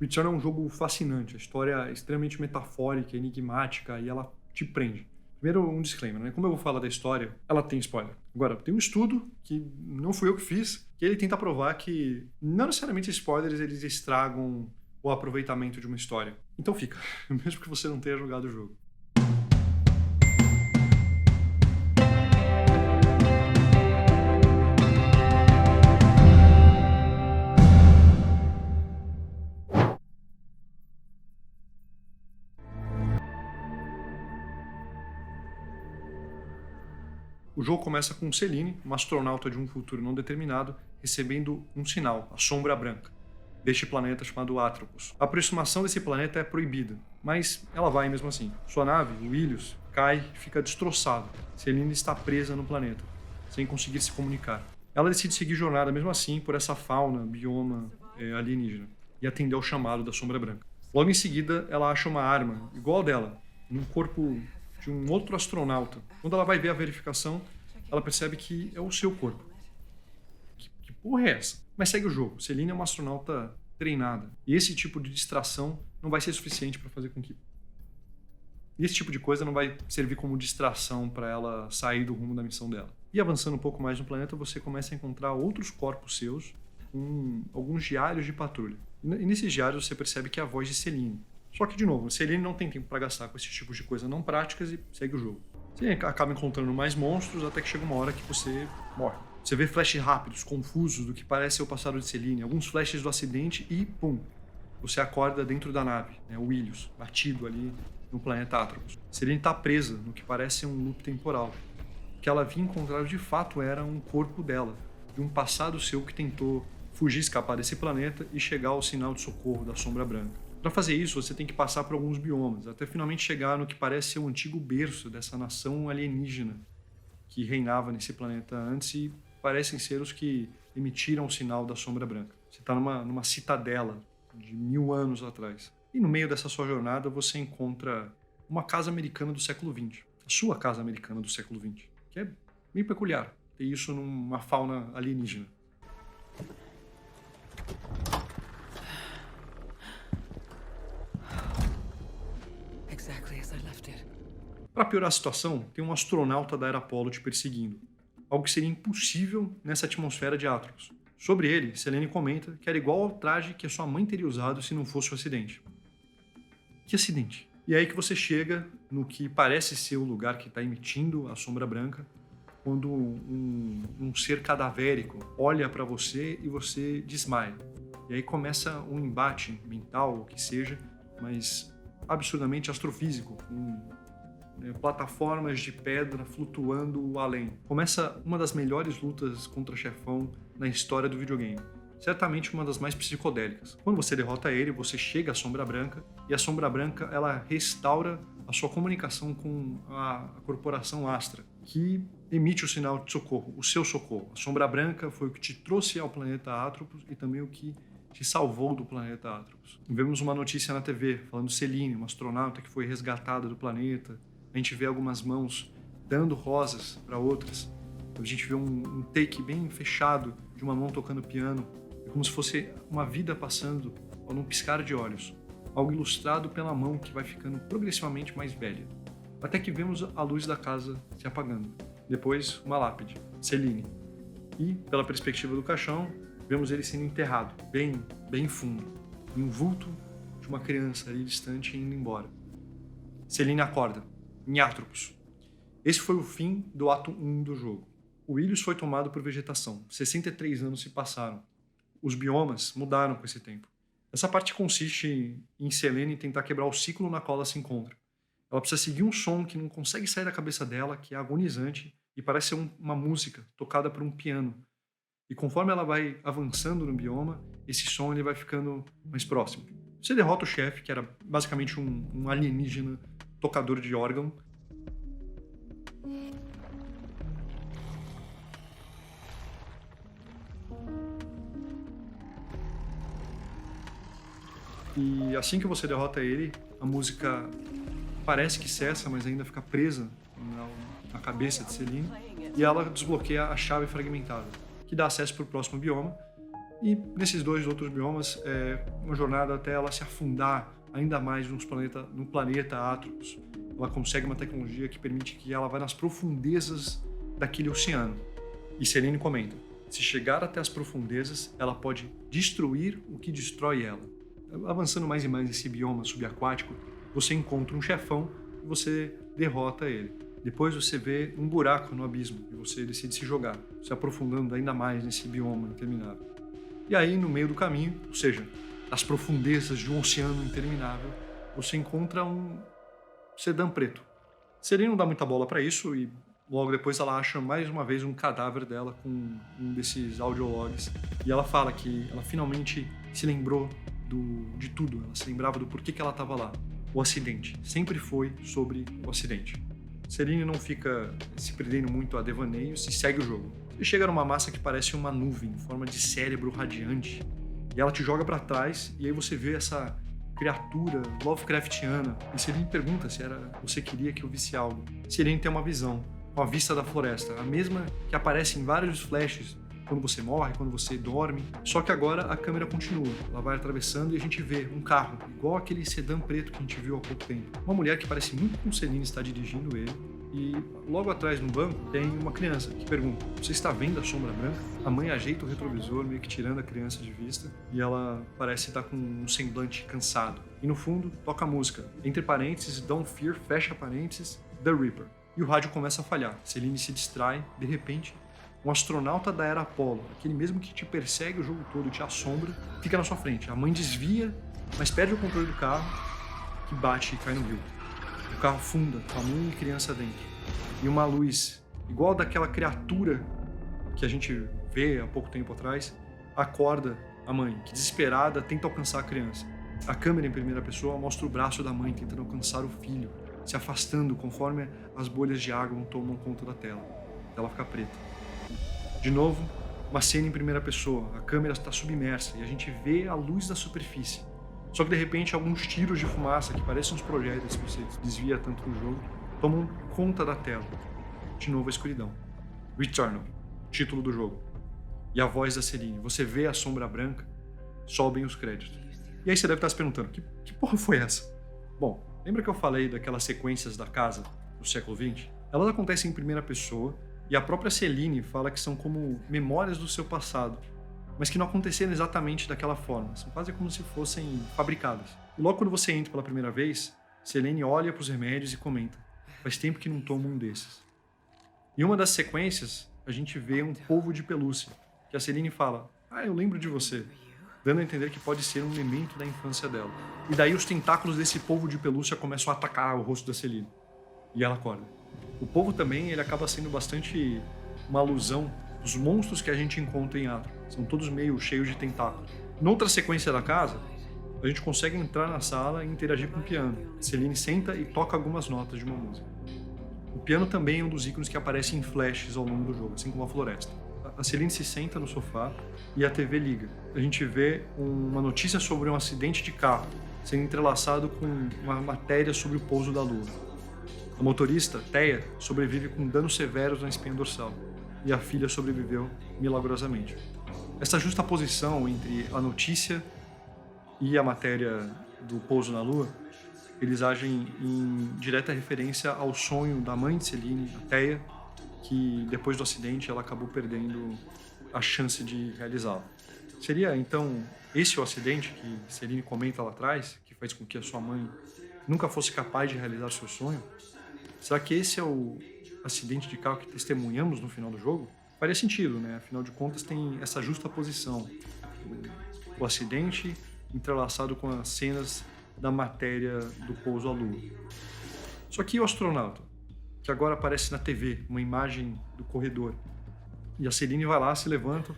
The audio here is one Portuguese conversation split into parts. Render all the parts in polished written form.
Returnal é um jogo fascinante, a história é extremamente metafórica, enigmática e ela te prende. Primeiro, um disclaimer, né? Como eu vou falar da história, ela tem spoiler. Agora, tem um estudo, que não fui eu que fiz, que ele tenta provar que não necessariamente spoilers eles estragam o aproveitamento de uma história. Então fica, mesmo que você não tenha jogado o jogo. O jogo começa com Celine, uma astronauta de um futuro não determinado, recebendo um sinal, a Sombra Branca, deste planeta chamado Atropos. A aproximação desse planeta é proibida, mas ela vai mesmo assim. Sua nave, o Ilios, cai e fica destroçada. Celine está presa no planeta, sem conseguir se comunicar. Ela decide seguir jornada mesmo assim por essa fauna, bioma alienígena, e atender ao chamado da Sombra Branca. Logo em seguida, ela acha uma arma, igual ao dela, num corpo de um outro astronauta. Quando ela vai ver a verificação, ela percebe que é o seu corpo. Que porra é essa? Mas segue o jogo. Celine é uma astronauta treinada. E esse tipo de distração não vai ser suficiente para fazer com que... Esse tipo de coisa não vai servir como distração para ela sair do rumo da missão dela. E avançando um pouco mais no planeta, você começa a encontrar outros corpos seus com alguns diários de patrulha. E nesses diários você percebe que é a voz de Celine. Só que, de novo, Celine não tem tempo para gastar com esse tipo de coisa não práticas e segue o jogo. Você acaba encontrando mais monstros até que chega uma hora que você morre. Você vê flashes rápidos, confusos, do que parece ser o passado de Celine, alguns flashes do acidente e, pum, você acorda dentro da nave, né, o Ilios, batido ali no planeta Atropos. Celine está presa no que parece um loop temporal. O que ela havia encontrado de fato era um corpo dela, de um passado seu que tentou fugir, escapar desse planeta e chegar ao sinal de socorro da Sombra Branca. Para fazer isso, você tem que passar por alguns biomas, até finalmente chegar no que parece ser o antigo berço dessa nação alienígena que reinava nesse planeta antes e parecem ser os que emitiram o sinal da Sombra Branca. Você está numa citadela de 1000 anos atrás. E no meio dessa sua jornada, você encontra uma casa americana do século XX. A sua casa americana do século XX. Que é bem peculiar ter isso numa fauna alienígena. Para piorar a situação, tem um astronauta da Era Apollo te perseguindo, algo que seria impossível nessa atmosfera de Atropos. Sobre ele, Selene comenta que era igual ao traje que a sua mãe teria usado se não fosse o acidente. Que acidente? E é aí que você chega no que parece ser o lugar que está emitindo a Sombra Branca, quando um ser cadavérico olha para você e você desmaia. E aí começa um embate mental, o que seja, mas absurdamente astrofísico, com plataformas de pedra flutuando além. Começa uma das melhores lutas contra chefão na história do videogame. Certamente uma das mais psicodélicas. Quando você derrota ele, você chega à Sombra Branca, e a Sombra Branca ela restaura a sua comunicação com a corporação Astra, que emite o sinal de socorro, o seu socorro. A Sombra Branca foi o que te trouxe ao planeta Atropos e também o que te salvou do planeta Atropos. Vemos uma notícia na TV falando Celine, uma astronauta que foi resgatada do planeta. A gente vê algumas mãos dando rosas para outras. A gente vê um take bem fechado de uma mão tocando piano. É como se fosse uma vida passando num piscar de olhos. Algo ilustrado pela mão que vai ficando progressivamente mais velha. Até que vemos a luz da casa se apagando. Depois, uma lápide, Celine. E, pela perspectiva do caixão, vemos ele sendo enterrado, bem fundo, em um vulto de uma criança ali distante indo embora. Celine acorda, em Atropos. Esse foi o fim do ato 1 do jogo. O Ilios foi tomado por vegetação. 63 anos se passaram. Os biomas mudaram com esse tempo. Essa parte consiste em Selene tentar quebrar o ciclo na qual ela se encontra. Ela precisa seguir um som que não consegue sair da cabeça dela, que é agonizante, e parece ser uma música tocada por um piano. E conforme ela vai avançando no bioma, esse som ele vai ficando mais próximo. Você derrota o chefe, que era basicamente um alienígena tocador de órgão. E assim que você derrota ele, a música parece que cessa, mas ainda fica presa na cabeça de Celine. E ela desbloqueia a chave fragmentada, que dá acesso para o próximo bioma. E nesses 2 outros biomas, uma jornada até ela se afundar ainda mais no planeta Atropos. Ela consegue uma tecnologia que permite que ela vá nas profundezas daquele oceano. E Selene comenta, se chegar até as profundezas, ela pode destruir o que destrói ela. Avançando mais e mais nesse bioma subaquático, você encontra um chefão e você derrota ele. Depois você vê um buraco no abismo e você decide se jogar, se aprofundando ainda mais nesse bioma interminável. E aí, no meio do caminho, ou seja, nas profundezas de um oceano interminável, você encontra um sedã preto. Selene não dá muita bola para isso e logo depois ela acha mais uma vez um cadáver dela com um desses audiologs. E ela fala que ela finalmente se lembrou de tudo. Ela se lembrava do porquê que ela estava lá. O acidente. Sempre foi sobre o acidente. Selene não fica se prendendo muito a devaneios e segue o jogo. Você chega numa massa que parece uma nuvem em forma de cérebro radiante. E ela te joga para trás e aí você vê essa criatura Lovecraftiana. E Selene pergunta se você queria que eu visse algo. Selene tem uma visão com a vista da floresta, a mesma que aparece em vários flashes quando você morre, quando você dorme. Só que agora a câmera continua, ela vai atravessando e a gente vê um carro, igual aquele sedã preto que a gente viu há pouco tempo. Uma mulher que parece muito com Selene está dirigindo ele. E logo atrás no banco tem uma criança que pergunta, você está vendo a sombra branca? A mãe ajeita o retrovisor, meio que tirando a criança de vista, e ela parece estar com um semblante cansado. E no fundo toca a música, entre parênteses, Don't Fear, fecha parênteses, The Reaper. E o rádio começa a falhar. Selene se distrai, de repente, um astronauta da era Apollo, aquele mesmo que te persegue o jogo todo e te assombra, fica na sua frente. A mãe desvia, mas perde o controle do carro, que bate e cai no rio. O carro funda, com a mãe e criança dentro. E uma luz, igual daquela criatura que a gente vê há pouco tempo atrás, acorda a mãe, que desesperada tenta alcançar a criança. A câmera em primeira pessoa mostra o braço da mãe tentando alcançar o filho, se afastando conforme as bolhas de água tomam conta da tela. Ela fica preta. De novo, uma cena em primeira pessoa. A câmera está submersa e a gente vê a luz da superfície. Só que de repente alguns tiros de fumaça, que parecem uns projéteis que você desvia tanto no jogo, tomam conta da tela. De novo a escuridão. Returnal, título do jogo. E a voz da Selene. Você vê a sombra branca, sobem os créditos. E aí você deve estar se perguntando, que porra foi essa? Bom, lembra que eu falei daquelas sequências da casa do século XX? Elas acontecem em primeira pessoa e a própria Selene fala que são como memórias do seu passado, mas que não aconteceram exatamente daquela forma. São quase como se fossem fabricadas. E logo quando você entra pela primeira vez, Selene olha para os remédios e comenta: faz tempo que não tomo um desses. Em uma das sequências, a gente vê um polvo de pelúcia, que a Selene fala: eu lembro de você, dando a entender que pode ser um memento da infância dela. E daí os tentáculos desse polvo de pelúcia começam a atacar o rosto da Selene. E ela acorda. O polvo também, ele acaba sendo bastante uma alusão aos monstros que a gente encontra em Atro. São todos meio cheios de tentáculos. Noutra sequência da casa, a gente consegue entrar na sala e interagir com o piano. Selene senta e toca algumas notas de uma música. O piano também é um dos ícones que aparece em flashes ao longo do jogo, assim como a floresta. A Selene se senta no sofá e a TV liga. A gente vê uma notícia sobre um acidente de carro sendo entrelaçado com uma matéria sobre o pouso da Lua. A motorista, Thea, sobrevive com danos severos na espinha dorsal e a filha sobreviveu milagrosamente. Essa justaposição entre a notícia e a matéria do pouso na Lua, eles agem em direta referência ao sonho da mãe de Selene, a Thea, que depois do acidente ela acabou perdendo a chance de realizá-lo. Seria, então, esse o acidente que Selene comenta lá atrás, que faz com que a sua mãe nunca fosse capaz de realizar seu sonho? Será que esse é o acidente de carro que testemunhamos no final do jogo? Faria sentido, né? Afinal de contas, tem essa justaposição. O acidente entrelaçado com as cenas da matéria do pouso à Lua. Só que o astronauta, que agora aparece na TV, uma imagem do corredor. E a Selene vai lá, se levanta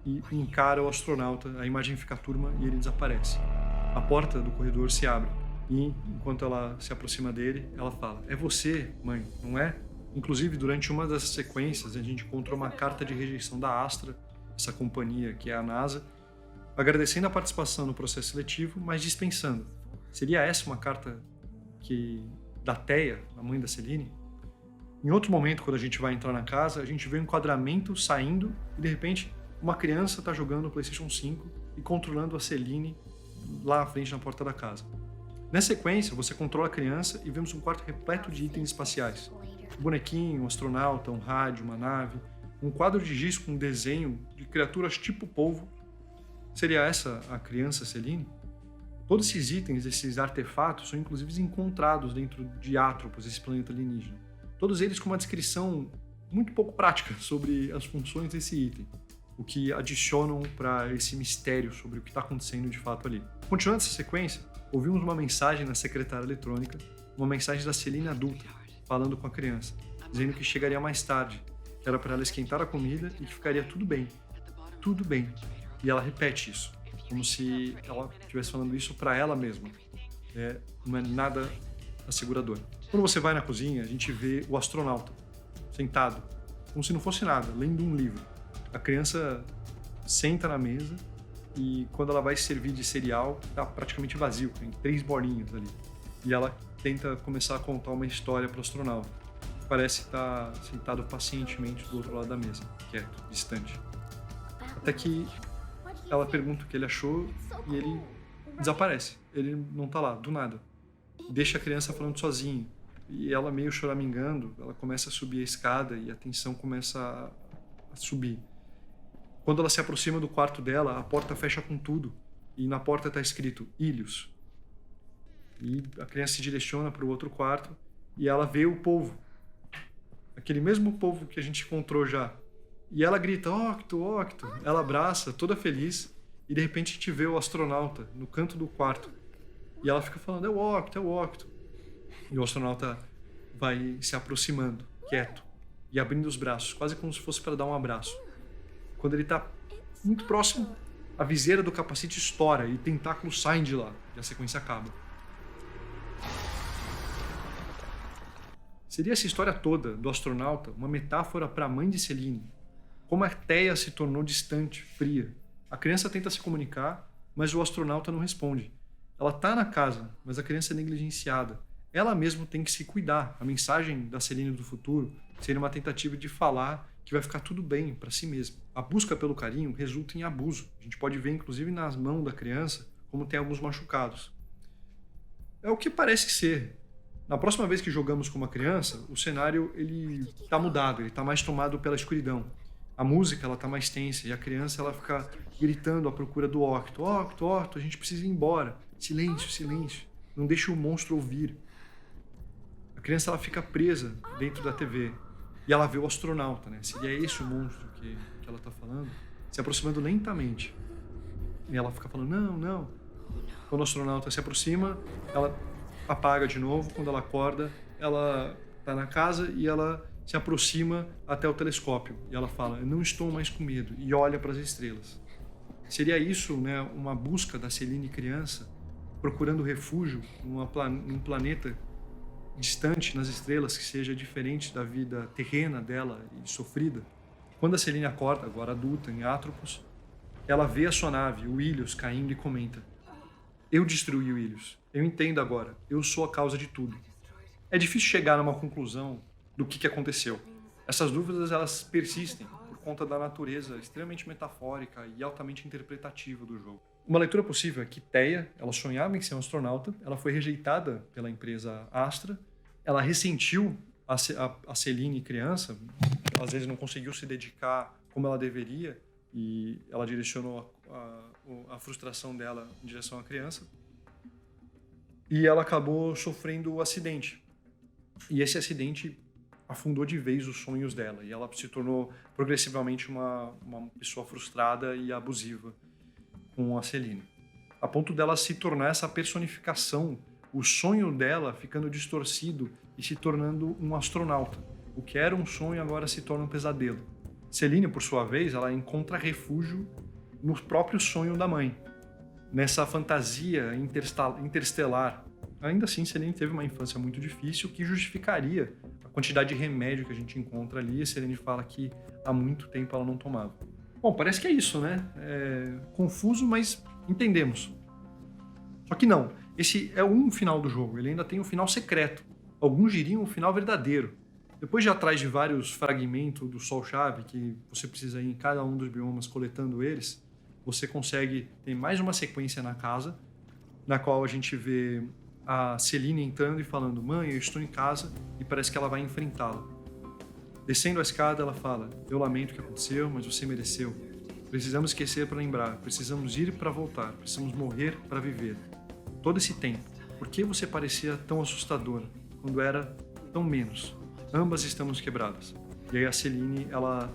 e encara o astronauta, a imagem fica turma e ele desaparece. A porta do corredor se abre e, enquanto ela se aproxima dele, ela fala: é você, mãe, não é? Inclusive, durante uma das sequências, a gente encontra uma carta de rejeição da Astra, essa companhia que é a NASA, agradecendo a participação no processo seletivo, mas dispensando. Seria essa uma carta da Thea, a mãe da Selene? Em outro momento, quando a gente vai entrar na casa, a gente vê um enquadramento saindo e, de repente, uma criança está jogando o PlayStation 5 e controlando a Celine lá à frente na porta da casa. Nessa sequência, você controla a criança e vemos um quarto repleto de itens espaciais. Um bonequinho, um astronauta, um rádio, uma nave, um quadro de giz com um desenho de criaturas tipo polvo. Seria essa a criança Celine? Todos esses itens, esses artefatos, são inclusive encontrados dentro de Atropos, esse planeta alienígena. Todos eles com uma descrição muito pouco prática sobre as funções desse item, o que adicionam para esse mistério sobre o que está acontecendo de fato ali. Continuando essa sequência, ouvimos uma mensagem na secretária eletrônica, uma mensagem da Celine adulta, falando com a criança, dizendo que chegaria mais tarde, que era para ela esquentar a comida e que ficaria tudo bem. Tudo bem. E ela repete isso, como se ela estivesse falando isso para ela mesma. Não é nada assegurador. Quando você vai na cozinha, a gente vê o astronauta, sentado, como se não fosse nada, lendo um livro. A criança senta na mesa e quando ela vai servir de cereal, está praticamente vazio, tem 3 bolinhas ali. E ela tenta começar a contar uma história para o astronauta. Parece estar sentado pacientemente do outro lado da mesa, quieto, distante. Até que ela pergunta o que ele achou e ele desaparece. Ele não está lá, do nada. Deixa a criança falando sozinha. E ela meio choramingando, ela começa a subir a escada e a tensão começa a subir. Quando ela se aproxima do quarto dela, a porta fecha com tudo. E na porta está escrito Ilhos. E a criança se direciona para o outro quarto e ela vê o polvo. Aquele mesmo polvo que a gente encontrou já. E ela grita, Octo, Octo. Ela abraça, toda feliz. E de repente a gente vê o astronauta no canto do quarto. E ela fica falando, é o Octo, é o Octo. E o astronauta vai se aproximando, quieto. E abrindo os braços, quase como se fosse para dar um abraço. Quando ele está muito próximo, a viseira do capacete estoura e tentáculos saem de lá. E a sequência acaba. Seria essa história toda do astronauta uma metáfora para a mãe de Celine? Como a Theia se tornou distante, fria. A criança tenta se comunicar, mas o astronauta não responde. Ela está na casa, mas a criança é negligenciada. Ela mesma tem que se cuidar. A mensagem da Celine do futuro seria uma tentativa de falar que vai ficar tudo bem para si mesma. A busca pelo carinho resulta em abuso. A gente pode ver, inclusive, nas mãos da criança, como tem alguns machucados. É o que parece ser. Na próxima vez que jogamos com uma criança, o cenário ele está mudado, ele está mais tomado pela escuridão. A música ela está mais tensa e a criança ela fica gritando à procura do Octo. Octo, Octo, a gente precisa ir embora. Silêncio, silêncio. Não deixe o monstro ouvir. A criança ela fica presa dentro da TV e ela vê o astronauta, né? Seria esse o monstro que ela está falando, se aproximando lentamente. E ela fica falando, não, não. Quando o astronauta se aproxima, ela apaga de novo. Quando ela acorda, ela está na casa e ela se aproxima até o telescópio. E ela fala, eu não estou mais com medo. E olha para as estrelas. Seria isso, né, uma busca da Celine criança, procurando refúgio num planeta distante nas estrelas, que seja diferente da vida terrena dela e sofrida. Quando a Celine acorda, agora adulta, em Atropos, ela vê a sua nave, o Ilhos, caindo e comenta, eu destruí o Ilhos. Eu entendo agora. Eu sou a causa de tudo. É difícil chegar numa conclusão do que aconteceu. Essas dúvidas elas persistem por conta da natureza extremamente metafórica e altamente interpretativa do jogo. Uma leitura possível é que Theia, ela sonhava em ser um astronauta, ela foi rejeitada pela empresa Astra, ela ressentiu a Celine criança, às vezes não conseguiu se dedicar como ela deveria e ela direcionou a frustração dela em direção à criança. E ela acabou sofrendo o acidente. E esse acidente afundou de vez os sonhos dela. E ela se tornou progressivamente uma pessoa frustrada e abusiva com a Celine. A ponto dela se tornar essa personificação, o sonho dela ficando distorcido e se tornando um astronauta. O que era um sonho agora se torna um pesadelo. Celine, por sua vez, ela encontra refúgio no próprio sonho da mãe. Nessa fantasia interestelar. Ainda assim, Celine teve uma infância muito difícil, que justificaria a quantidade de remédio que a gente encontra ali. E Celine fala que há muito tempo ela não tomava. Bom, parece que é isso, né? É confuso, mas entendemos. Só que não. Esse é um final do jogo. Ele ainda tem um final secreto. Alguns diriam um final verdadeiro. Depois de ir atrás de vários fragmentos do Sol-Chave, que você precisa ir em cada um dos biomas coletando eles, você consegue ter mais uma sequência na casa, na qual a gente vê a Celine entrando e falando: mãe, eu estou em casa, e parece que ela vai enfrentá-la. Descendo a escada, ela fala: eu lamento o que aconteceu, mas você mereceu. Precisamos esquecer para lembrar, precisamos ir para voltar, precisamos morrer para viver. Todo esse tempo, por que você parecia tão assustadora, quando era tão menos? Ambas estamos quebradas. E aí a Celine, ela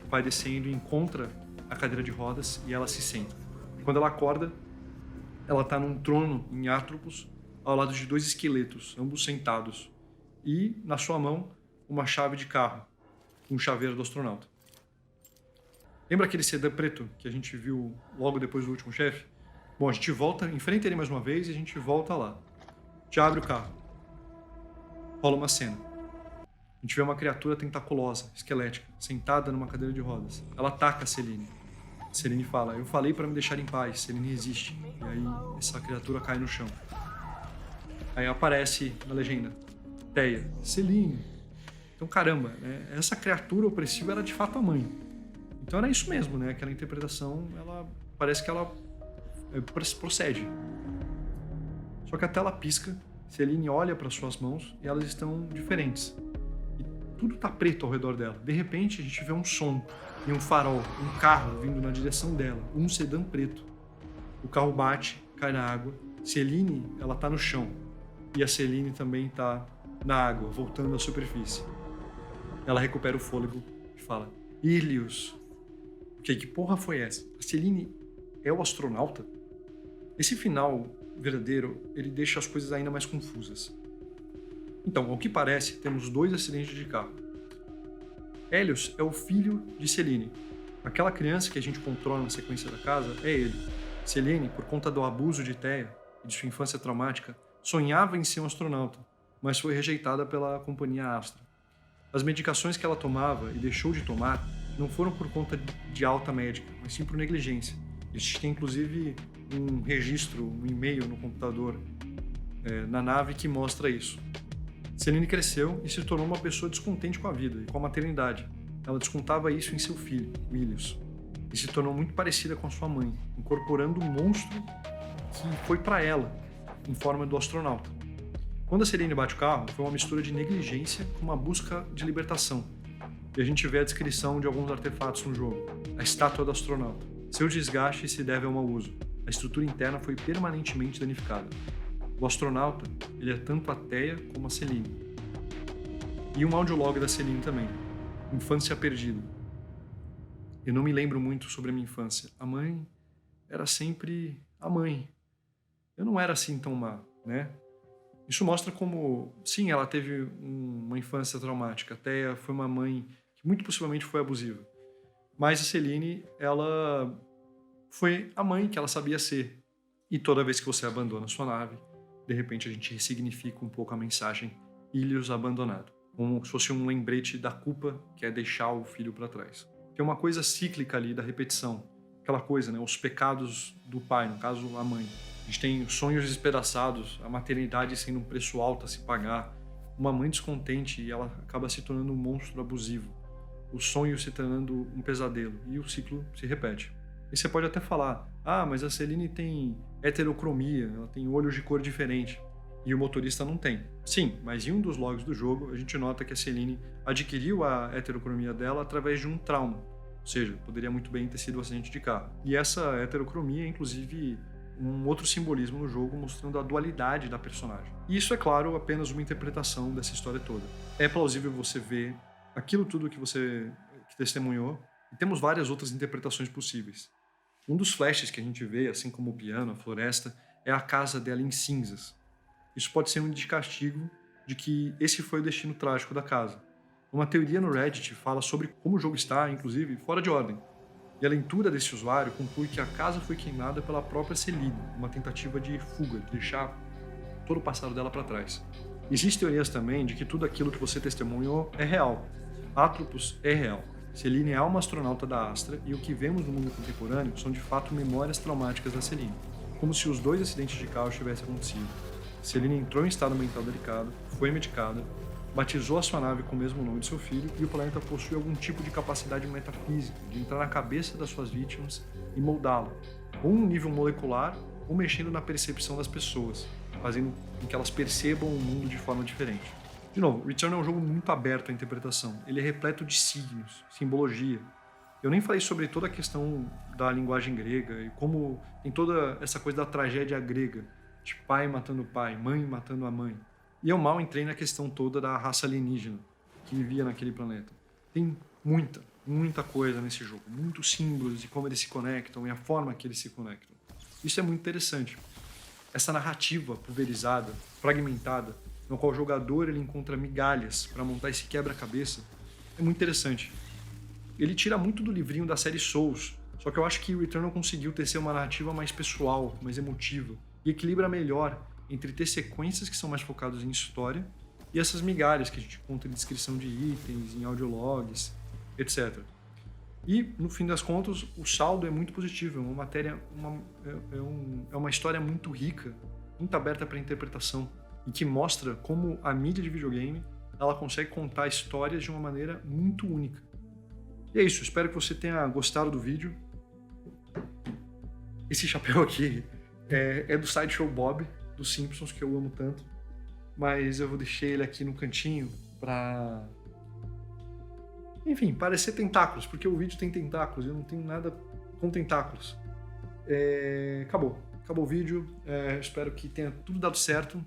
vai descendo e encontra a cadeira de rodas e ela se senta. Quando ela acorda, ela está num trono em Atropos, ao lado de 2 esqueletos, ambos sentados. E, na sua mão, uma chave de carro, com um chaveiro do astronauta. Lembra aquele sedã preto que a gente viu logo depois do último chefe? Bom, a gente volta, enfrenta ele mais uma vez e a gente volta lá. A gente abre o carro. Rola uma cena. A gente vê uma criatura tentaculosa, esquelética, sentada numa cadeira de rodas. Ela ataca a Celine. A Celine fala: eu falei para me deixar em paz. Celine resiste. E aí essa criatura cai no chão. Aí aparece na legenda: Teia, Celine. Então, caramba, né? Essa criatura opressiva era de fato a mãe. Então era isso mesmo, né? Aquela interpretação, ela parece que ela procede. Só que a tela pisca, Celine olha para suas mãos e elas estão diferentes. E tudo tá preto ao redor dela. De repente, a gente vê um som e um farol, um carro vindo na direção dela, um sedã preto. O carro bate, cai na água. Celine, ela tá no chão. E a Celine também tá na água, voltando à superfície. Ela recupera o fôlego e fala: Ilios. Que porra foi essa? A Celine é o astronauta? Esse final verdadeiro, ele deixa as coisas ainda mais confusas. Então, ao que parece, temos 2 acidentes de carro. Helios é o filho de Celine. Aquela criança que a gente controla na sequência da casa é ele. Celine, por conta do abuso de Teia e de sua infância traumática, sonhava em ser um astronauta, mas foi rejeitada pela companhia Astra. As medicações que ela tomava e deixou de tomar não foram por conta de alta médica, mas sim por negligência. Eles têm, inclusive, um registro, um e-mail no computador, na nave, que mostra isso. Celine cresceu e se tornou uma pessoa descontente com a vida e com a maternidade. Ela descontava isso em seu filho, Ilios, e se tornou muito parecida com a sua mãe, incorporando um monstro que foi para ela, em forma do astronauta. Quando a Celine bate o carro, foi uma mistura de negligência com uma busca de libertação. E a gente vê a descrição de alguns artefatos no jogo. A estátua do astronauta. Seu desgaste se deve ao mau uso. A estrutura interna foi permanentemente danificada. O astronauta, ele é tanto a Teia como a Celine. E um audiolog da Celine também. Infância perdida. Eu não me lembro muito sobre a minha infância. A mãe era sempre a mãe. Eu não era assim tão má, né? Isso mostra como, sim, ela teve uma infância traumática. A Teia foi uma mãe que muito possivelmente foi abusiva. Mas a Celine, ela foi a mãe que ela sabia ser. E toda vez que você abandona a sua nave, de repente a gente ressignifica um pouco a mensagem Ilios abandonado. Como se fosse um lembrete da culpa que é deixar o filho para trás. Tem uma coisa cíclica ali da repetição. Aquela coisa, né? Os pecados do pai, no caso a mãe. A gente tem sonhos despedaçados, a maternidade sendo um preço alto a se pagar, uma mãe descontente e ela acaba se tornando um monstro abusivo, o sonho se tornando um pesadelo e o ciclo se repete. E você pode até falar: ah, mas a Celine tem heterocromia, ela tem olhos de cor diferente e o motorista não tem. Sim, mas em um dos logs do jogo a gente nota que a Celine adquiriu a heterocromia dela através de um trauma, ou seja, poderia muito bem ter sido um acidente de carro. E essa heterocromia é inclusive um outro simbolismo no jogo mostrando a dualidade da personagem. E isso é, claro, apenas uma interpretação dessa história toda. É plausível você ver aquilo tudo que você testemunhou, e temos várias outras interpretações possíveis. Um dos flashes que a gente vê, assim como o piano, a floresta, é a casa dela em cinzas. Isso pode ser um indicativo de que esse foi o destino trágico da casa. Uma teoria no Reddit fala sobre como o jogo está, inclusive, fora de ordem. E a leitura desse usuário conclui que a casa foi queimada pela própria Celine, uma tentativa de fuga, de deixar todo o passado dela para trás. Existem teorias também de que tudo aquilo que você testemunhou é real. Atropos é real. Celine é uma astronauta da Astra e o que vemos no mundo contemporâneo são de fato memórias traumáticas da Celine, como se os 2 acidentes de carro tivessem acontecido. Celine entrou em estado mental delicado, foi medicada, batizou a sua nave com o mesmo nome de seu filho e o planeta possui algum tipo de capacidade metafísica de entrar na cabeça das suas vítimas e moldá-la, ou um nível molecular ou mexendo na percepção das pessoas, fazendo com que elas percebam o mundo de forma diferente. De novo, Return é um jogo muito aberto à interpretação. Ele é repleto de signos, simbologia. Eu nem falei sobre toda a questão da linguagem grega e como tem toda essa coisa da tragédia grega, de pai matando pai, mãe matando a mãe. E eu mal entrei na questão toda da raça alienígena que vivia naquele planeta. Tem muita coisa nesse jogo, muitos símbolos de como eles se conectam e a forma que eles se conectam. Isso é muito interessante. Essa narrativa pulverizada, fragmentada, no qual o jogador ele encontra migalhas para montar esse quebra-cabeça, é muito interessante. Ele tira muito do livrinho da série Souls, só que eu acho que o Returnal conseguiu tecer uma narrativa mais pessoal, mais emotiva, e equilibra melhor entre ter sequências que são mais focadas em história e essas migalhas que a gente encontra em descrição de itens, em audiologs, etc. E, no fim das contas, o saldo é muito positivo, é uma história muito rica, muito aberta para interpretação, e que mostra como a mídia de videogame ela consegue contar histórias de uma maneira muito única. E é isso, espero que você tenha gostado do vídeo. Esse chapéu aqui é do Sideshow Bob, dos Simpsons, que eu amo tanto, mas eu vou deixar ele aqui no cantinho pra... Enfim, parecer tentáculos, porque o vídeo tem tentáculos, eu não tenho nada com tentáculos. Acabou o vídeo, espero que tenha tudo dado certo.